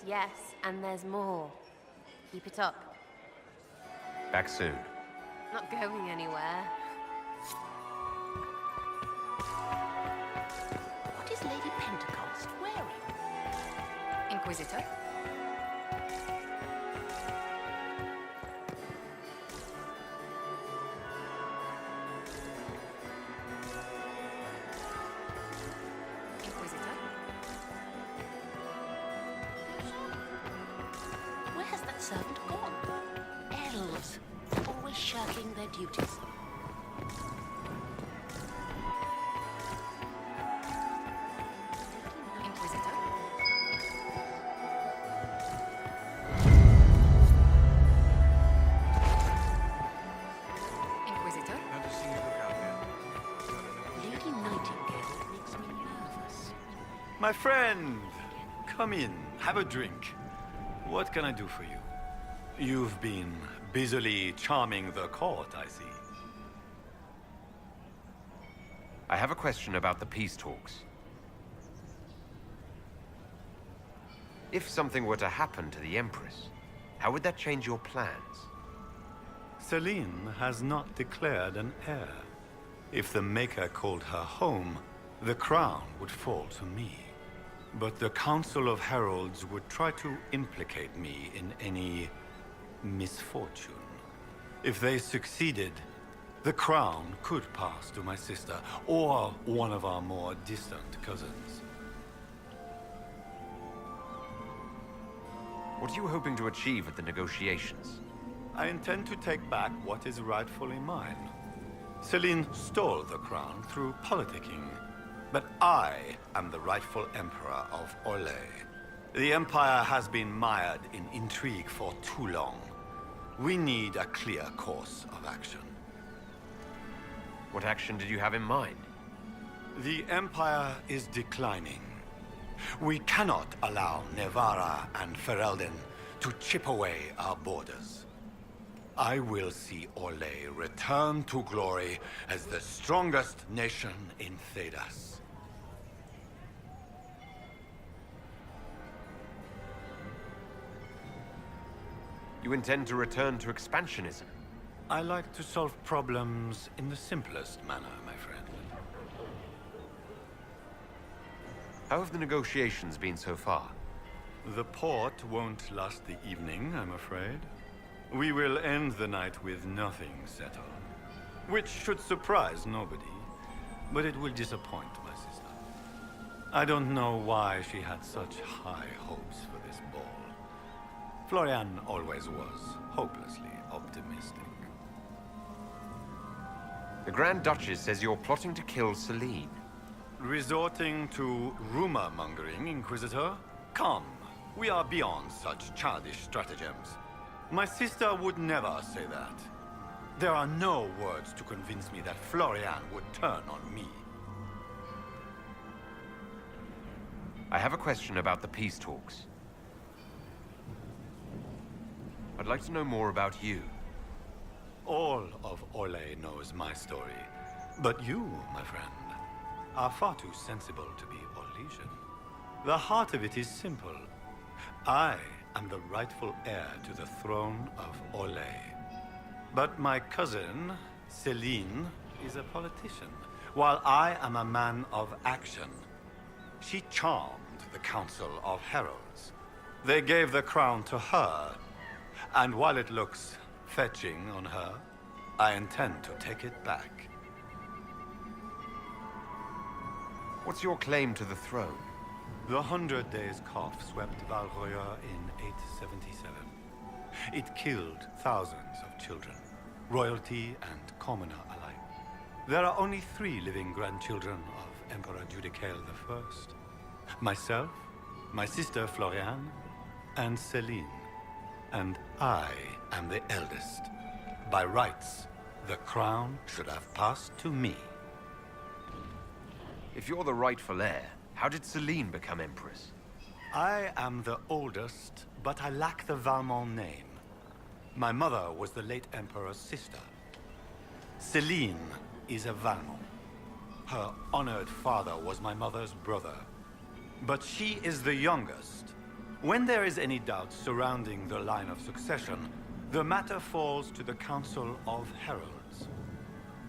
yes, and there's more. Keep it up. Back soon. Not going anywhere. What is Lady Pentecost wearing? Inquisitor? Inquisitor? Where has that servant gone? Elves, always shirking their duties. Inquisitor? Inquisitor? Lady Nightingale makes me nervous. My friend, come in, have a drink. What can I do for you? You've been busily charming the court, I see. I have a question about the peace talks. If something were to happen to the Empress, how would that change your plans? Celine has not declared an heir. If the Maker called her home, the crown would fall to me. But the Council of Heralds would try to implicate me in any misfortune. If they succeeded, the crown could pass to my sister, or one of our more distant cousins. What are you hoping to achieve at the negotiations? I intend to take back what is rightfully mine. Celine stole the crown through politicking, but I am the rightful emperor of Orlais. The Empire has been mired in intrigue for too long. We need a clear course of action. What action did you have in mind? The Empire is declining. We cannot allow Nevarra and Ferelden to chip away our borders. I will see Orlais return to glory as the strongest nation in Thedas. You intend to return to expansionism? I like to solve problems in the simplest manner, my friend. How have the negotiations been so far? The port won't last the evening, I'm afraid. We will end the night with nothing settled. Which should surprise nobody, but it will disappoint my sister. I don't know why she had such high hopes for this ball. Florian always was hopelessly optimistic. The Grand Duchess says you're plotting to kill Celine. Resorting to rumor-mongering, Inquisitor? Come, we are beyond such childish stratagems. My sister would never say that. There are no words to convince me that Florian would turn on me. I have a question about the peace talks. I'd like to know more about you. All of Orlais knows my story. But you, my friend, are far too sensible to be Orlesian. The heart of it is simple. I am the rightful heir to the throne of Orlais. But my cousin, Celine, is a politician, while I am a man of action. She charmed the Council of Heralds. They gave the crown to her, and while it looks fetching on her, I intend to take it back. What's your claim to the throne? The 100 Days Cough swept Valroya in 877. It killed thousands of children, royalty and commoner alike. There are only 3 living grandchildren of Emperor Judicael I. Myself, my sister Florian, and Celine. And I am the eldest. By rights, the crown should have passed to me. If you're the rightful heir, how did Celine become Empress? I am the oldest, but I lack the Valmont name. My mother was the late Emperor's sister. Celine is a Valmont. Her honored father was my mother's brother. But she is the youngest, When there is any doubt surrounding the line of succession, the matter falls to the Council of Heralds.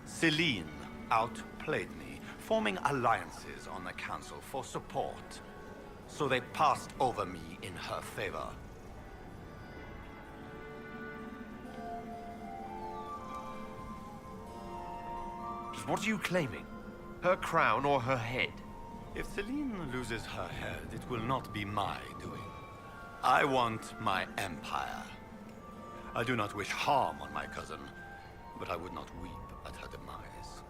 Celine outplayed me, forming alliances on the Council for support. So they passed over me in her favor. Just what are you claiming? Her crown or her head? If Celine loses her head, it will not be my doing. I want my empire. I do not wish harm on my cousin, but I would not weep at her demise.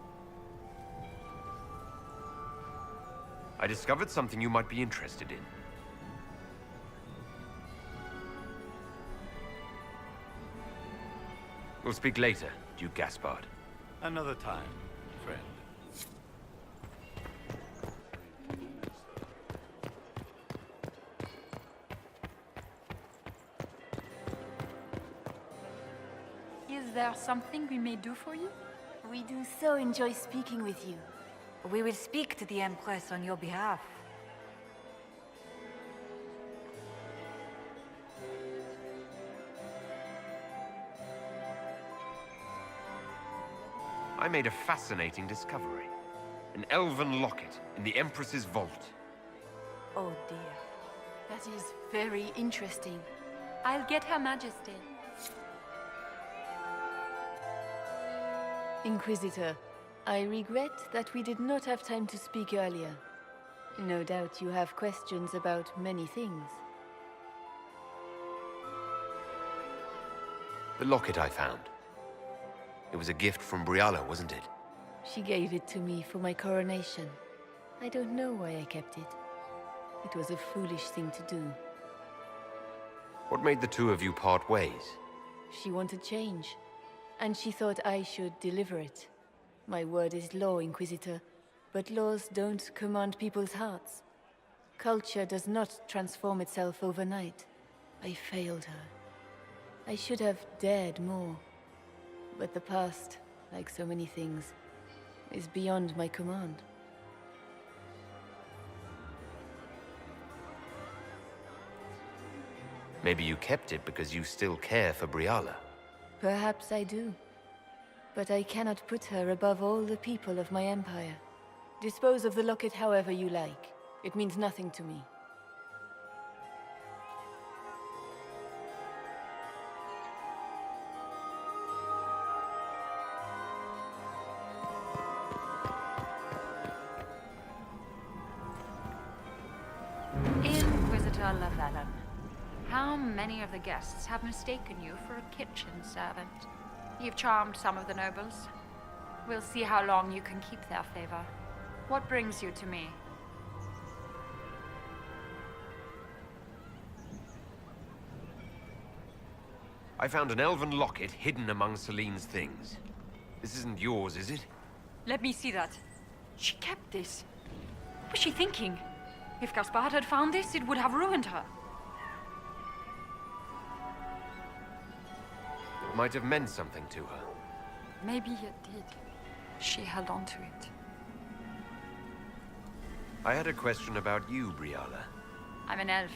I discovered something you might be interested in. We'll speak later, Duke Gaspard. Another time, friend. Is there something we may do for you? We do so enjoy speaking with you. We will speak to the Empress on your behalf. I made a fascinating discovery. An elven locket in the Empress's vault. Oh dear. That is very interesting. I'll get Her Majesty. Inquisitor, I regret that we did not have time to speak earlier. No doubt you have questions about many things. The locket I found. It was a gift from Briala, wasn't it? She gave it to me for my coronation. I don't know why I kept it. It was a foolish thing to do. What made the two of you part ways? She wanted change, and she thought I should deliver it. My word is law, Inquisitor, but laws don't command people's hearts. Culture does not transform itself overnight. I failed her. I should have dared more. But the past, like so many things, is beyond my command. Maybe you kept it because you still care for Briala. Perhaps I do. But I cannot put her above all the people of my empire. Dispose of the locket however you like. It means nothing to me. Inquisitor Lavalin, how many of the guests have mistaken you for a kitchen servant? You've charmed some of the nobles. We'll see how long you can keep their favor. What brings you to me? I found an elven locket hidden among Celine's things. This isn't yours, is it? Let me see that. She kept this. What was she thinking? If Gaspard had found this, it would have ruined her. It might have meant something to her. Maybe it did. She held on to it. I had a question about you, Briala. I'm an elf,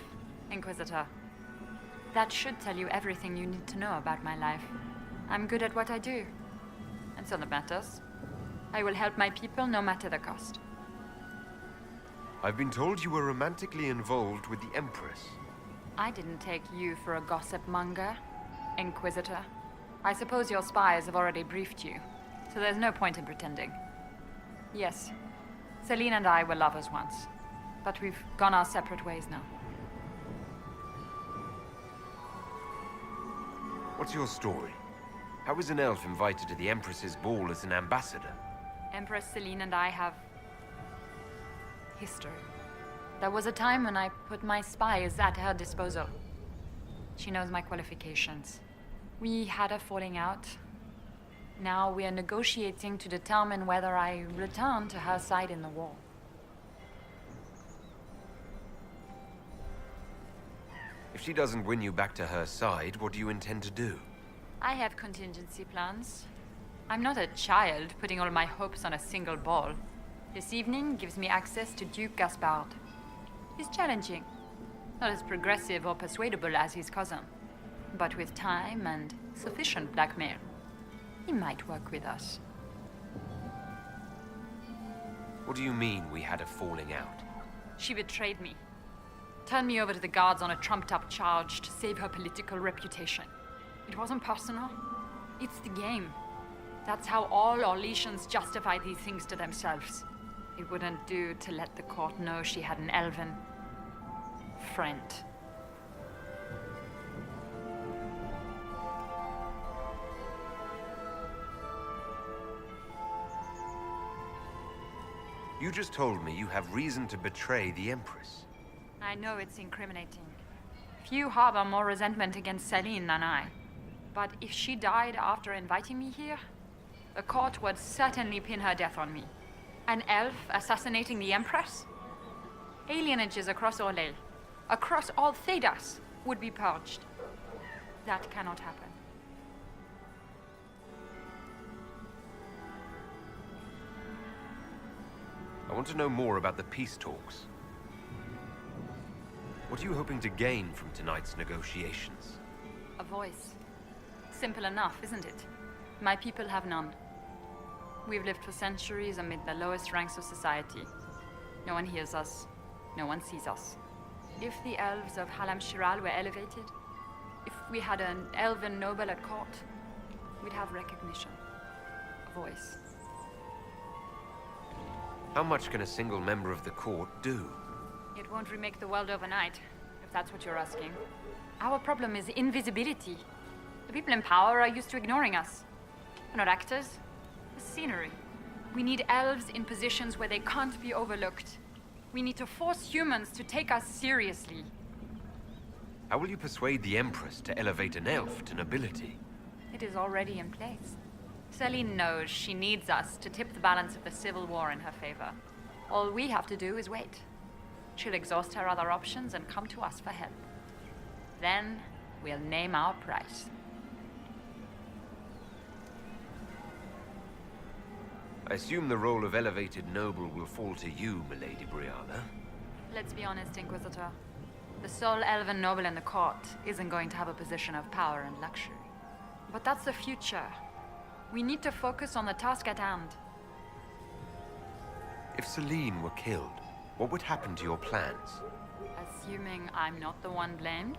Inquisitor. That should tell you everything you need to know about my life. I'm good at what I do. And so that matters. I will help my people no matter the cost. I've been told you were romantically involved with the Empress. I didn't take you for a gossip monger, Inquisitor. I suppose your spies have already briefed you, so there's no point in pretending. Yes, Celine and I were lovers once, but we've gone our separate ways now. What's your story? How was an elf invited to the Empress's ball as an ambassador? Empress Celine and I have history. There was a time when I put my spies at her disposal. She knows my qualifications. We had a falling out. Now we are negotiating to determine whether I return to her side in the war. If she doesn't win you back to her side, what do you intend to do? I have contingency plans. I'm not a child putting all my hopes on a single ball. This evening gives me access to Duke Gaspard. He's challenging, Not as progressive or persuadable as his cousin. But with time and sufficient blackmail, he might work with us. What do you mean we had a falling out? She betrayed me. Turned me over to the guards on a trumped-up charge to save her political reputation. It wasn't personal. It's the game. That's how all Orlesians justify these things to themselves. It wouldn't do to let the court know she had an elven friend. You just told me you have reason to betray the Empress. I know it's incriminating. Few harbor more resentment against Celine than I. But if she died after inviting me here, the court would certainly pin her death on me. An elf assassinating the Empress? Alienages across Orlais, across all Thedas, would be purged. That cannot happen. I want to know more about the peace talks. What are you hoping to gain from tonight's negotiations? A voice. Simple enough, isn't it? My people have none. We've lived for centuries amid the lowest ranks of society. No one hears us. No one sees us. If the elves of Halam Shiral were elevated, if we had an elven noble at court, we'd have recognition. A voice. How much can a single member of the court do? It won't remake the world overnight, if that's what you're asking. Our problem is invisibility. The people in power are used to ignoring us. We're not actors. We're scenery. We need elves in positions where they can't be overlooked. We need to force humans to take us seriously. How will you persuade the Empress to elevate an elf to nobility? It is already in place. Celine knows she needs us to tip the balance of the civil war in her favor. All we have to do is wait. She'll exhaust her other options and come to us for help. Then, we'll name our price. I assume the role of elevated noble will fall to you, Milady Briala. Let's be honest, Inquisitor. The sole elven noble in the court isn't going to have a position of power and luxury. But that's the future. We need to focus on the task at hand. If Celine were killed, what would happen to your plans? Assuming I'm not the one blamed,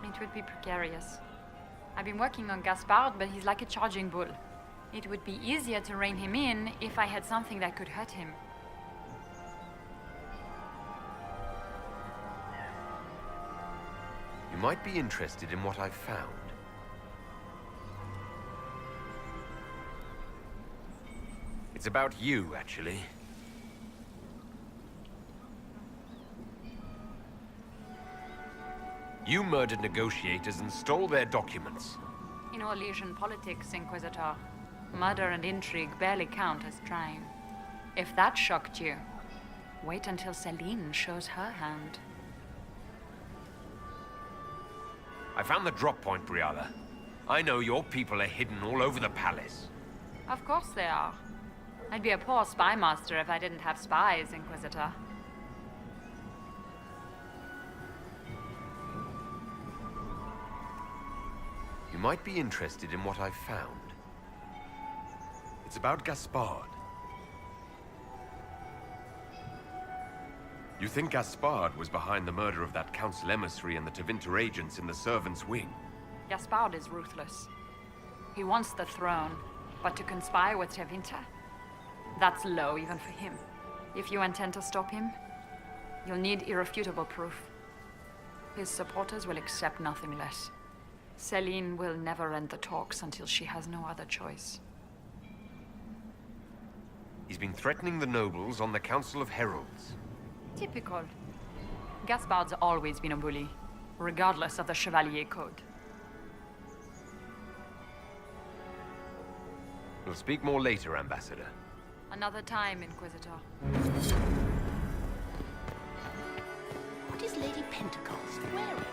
it would be precarious. I've been working on Gaspard, but he's like a charging bull. It would be easier to rein him in if I had something that could hurt him. You might be interested in what I've found. It's about you, actually. You murdered negotiators and stole their documents. In Orlesian politics, Inquisitor, murder and intrigue barely count as crime. If that shocked you, wait until Celine shows her hand. I found the drop point, Briala. I know your people are hidden all over the palace. Of course they are. I'd be a poor spy master if I didn't have spies, Inquisitor. You might be interested in what I've found. It's about Gaspard. You think Gaspard was behind the murder of that council emissary and the Tevinter agents in the servants' wing? Gaspard is ruthless. He wants the throne, but to conspire with Tevinter? That's low even for him. If you intend to stop him, you'll need irrefutable proof. His supporters will accept nothing less. Celine will never end the talks until she has no other choice. He's been threatening the nobles on the Council of Heralds. Typical. Gaspard's always been a bully, regardless of the Chevalier Code. We'll speak more later, Ambassador. Another time, Inquisitor. What is Lady Pentecost wearing?